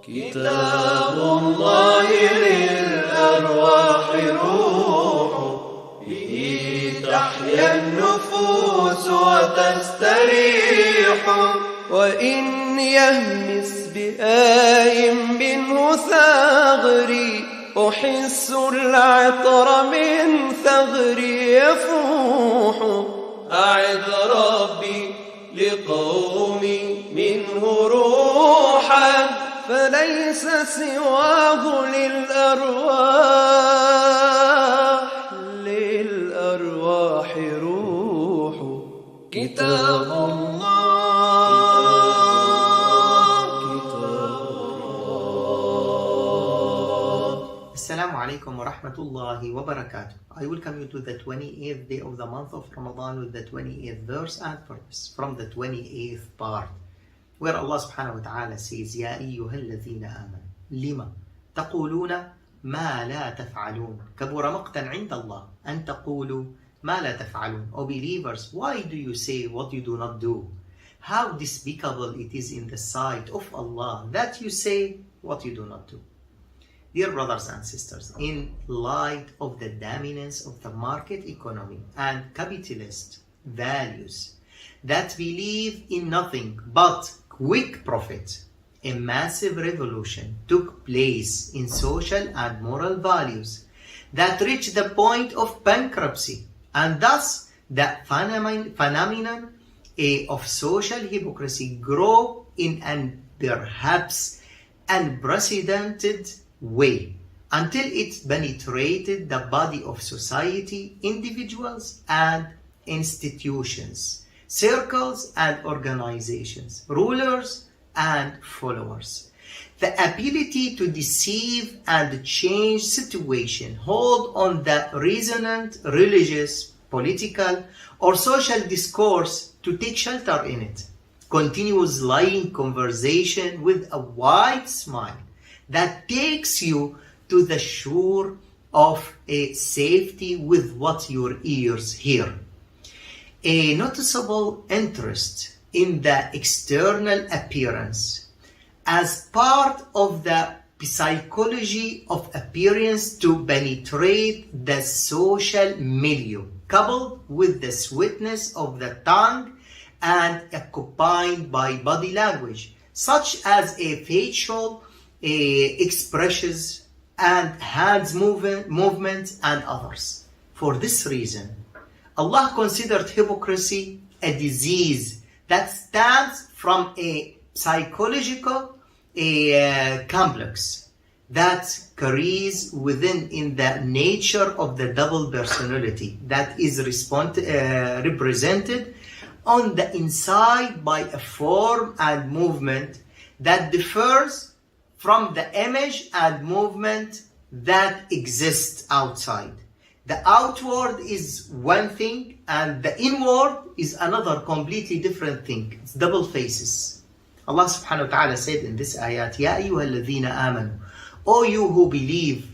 كتاب الله للأرواح روح، به تحيا النفوس وتستريح. وإن يهمس بآي منه ثغري، أحس العطر من ثغري يفوح. أعد ربي لقومي منه روحا، فليس سواه للأرواح روح. كتاب الله. Assalamu alaikum wa rahmatullahi wa barakatuh. I welcome you to the 28th day of the month of Ramadan with the 28th verse and purpose from the 28th part, where Allah subhanahu wa ta'ala says, يَا أَيُّهَا الَّذِينَ آمَنُوا لِمَ تَقُولُونَ مَا لَا تَفْعَلُونَ كَبُرَ مَقْتًا عِنْدَ اللَّهِ أَن تَقُولُوا مَا لَا تَفْعَلُونَ. O believers, why do you say what you do not do? How despicable it is in the sight of Allah that you say what you do not do. Dear brothers and sisters, in light of the dominance of the market economy and capitalist values that believe in nothing but quick profit, a massive revolution took place in social and moral values that reached the point of bankruptcy, and thus the phenomenon of social hypocrisy grew in an perhaps unprecedented way until it penetrated the body of society, individuals and institutions, circles and organizations, rulers and followers. The ability to deceive and change situation hold on the resonant religious, political or social discourse to take shelter in it. Continuous lying conversation with a wide smile that takes you to the shore of a safety with what your ears hear. A noticeable interest in the external appearance as part of the psychology of appearance to penetrate the social milieu, coupled with the sweetness of the tongue and accompanied by body language, such as a facial expressions and hands movements and others. For this reason, Allah considered hypocrisy a disease that stems from a psychological complex that carries within in the nature of the double personality that is represented on the inside by a form and movement that differs from the image and movement that exists outside. The outward is one thing and the inward is another completely different thing. It's double faces. Allah subhanahu wa ta'ala said in this ayat, يَا أَيُّهَا الَّذِينَ آمَنُوا, O you who believe,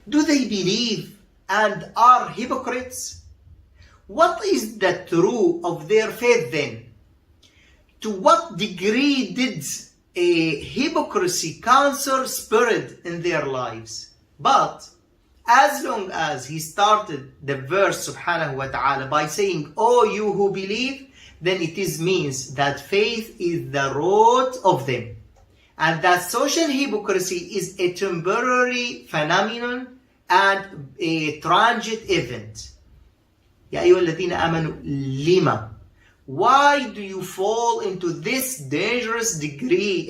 do they believe and are hypocrites? What is the true of their faith then? To what degree did a hypocrisy cancer spirit in their lives? But as long as he started the verse subhanahu wa ta'ala by saying, O you who believe, then it is means that faith is the root of them, and that social hypocrisy is a temporary phenomenon and a transient event. Ya ayyuha alladhina amanu lima, why do you fall into this dangerous disease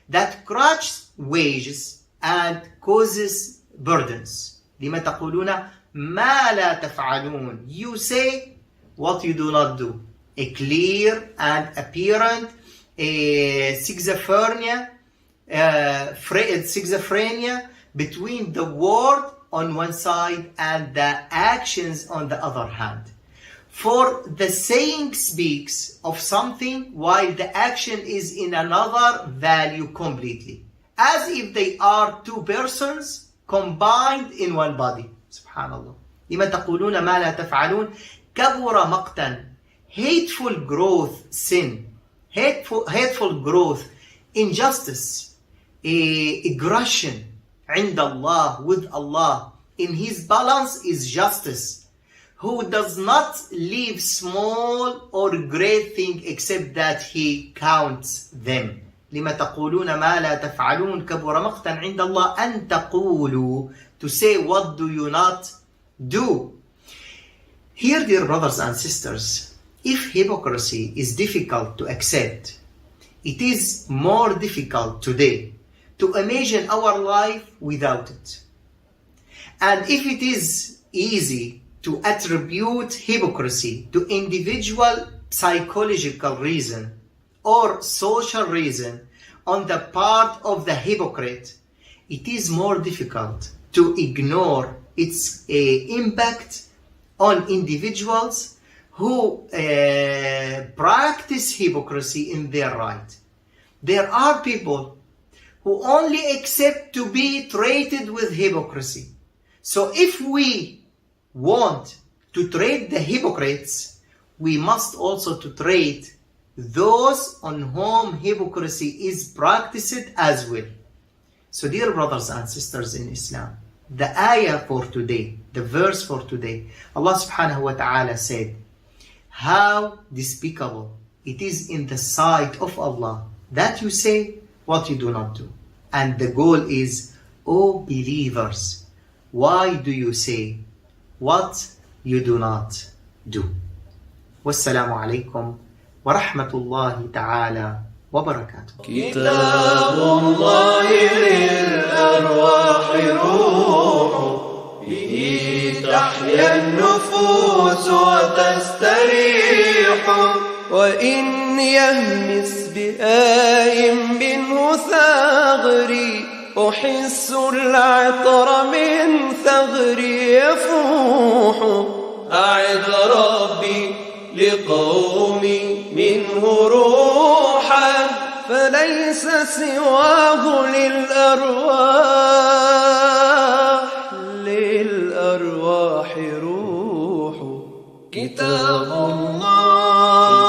that crushes wages and causes burdens? لِمَ تَقُولُونَ مَا لَا تَفْعَلُونَ. You say what you do not do. A clear and apparent schizophrenia between the word on one side and the actions on the other hand. For the saying speaks of something while the action is in another value completely, as if they are two persons combined in one body. Subhanallah. لِمَ تَقُولُونَ مَا لَا تَفْعَلُونَ كَبُرَ مَقْتًا. Hateful growth, sin. Hateful growth injustice, aggression عند Allah, with Allah. In his balance is justice. Who does not leave small or great thing except that he counts them. لما تقولون ما لا تفعلون كبر مقتا عند الله أن تقولوا, to say what do you not do. Here, dear brothers and sisters, if hypocrisy is difficult to accept, it is more difficult today to imagine our life without it. And if it is easy to attribute hypocrisy to individual psychological reason or social reason on the part of the hypocrite, it is more difficult to ignore its impact on individuals who practice hypocrisy in their right. There are people who only accept to be treated with hypocrisy. So if we want to treat the hypocrites, we must also to treat those on whom hypocrisy is practiced as well. So dear brothers and sisters in Islam, the ayah for today, the verse for today, Allah subhanahu wa ta'ala said, how despicable it is in the sight of Allah that you say what you do not do. And the goal is, O believers, why do you say what you do not do? Wassalamu alaikum wa rahmatullahi ta'ala wa barakatuh. كتاب الله للأرواح روح به تحيا النفوس وتستريح وإن يهمس بآي منه ثغري أحس العطر من ثغري يفوح أعد ربي لقومي منه روحا فليس سواه للأرواح روح كتاب الله